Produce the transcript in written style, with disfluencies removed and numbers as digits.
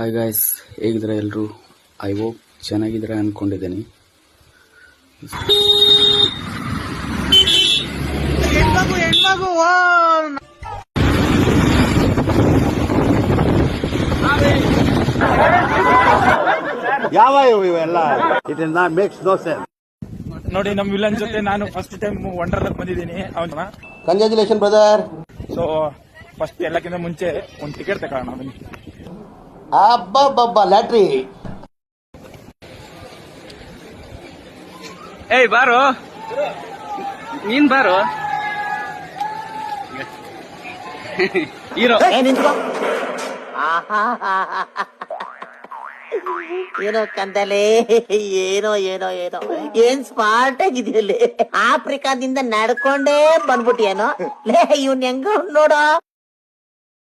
Hi guys, ಹೇಗಿದ್ದೀರಾ ಎಲ್ಲರೂ? I hope ಚೆನ್ನಾಗಿದ್ದೀರಾ ಅಂದ್ಕೊಂಡಿದ್ದೀನಿ. ಯಾವ ಇವೆಲ್ಲ it is not makes no sense. ನೋಡಿ, ನಮ್ ವಿಲನ್ ಜೊತೆ ನಾನು ಫಸ್ಟ್ ಟೈಮ್ ವಂಡರ್ಲಾಕ್ ಬಂದಿದ್ದೀನಿ. ಅವನ ಕಂಗ್ರಾಚುಲೇಷನ್ ಬ್ರದರ್. ಸೊ ಫಸ್ಟ್ ಎಲ್ಲಕ್ಕಿಂತ ಮುಂಚೆ ಒಂದು ಟಿಕೆಟ್ ತಗೊಳ್ಳೋಣ ಬನ್ನಿ. ಅಬ್ಬಬ್ಬಬ್ಬ ಲ್ಯಾಟ್ರಿ. ಏಯ್ ಬಾರು, ನೀನ್ ಬಾರು ಹೀರೋ. ಏನೋ ಕಂದಲೆ, ಏನೋ ಏನೋ ಏನೋ ಏನ್ ಸ್ಮಾರ್ಟ್ ಆಗಿದೆಯಲ್ಲಿ. ಆಫ್ರಿಕಾದಿಂದ ನಡ್ಕೊಂಡೇ ಬಂದ್ಬಿಟ್ಟಿಯೇನೋ ಲೇ. ಇವ್ನ ಹೆಂಗ ನೋಡೋ.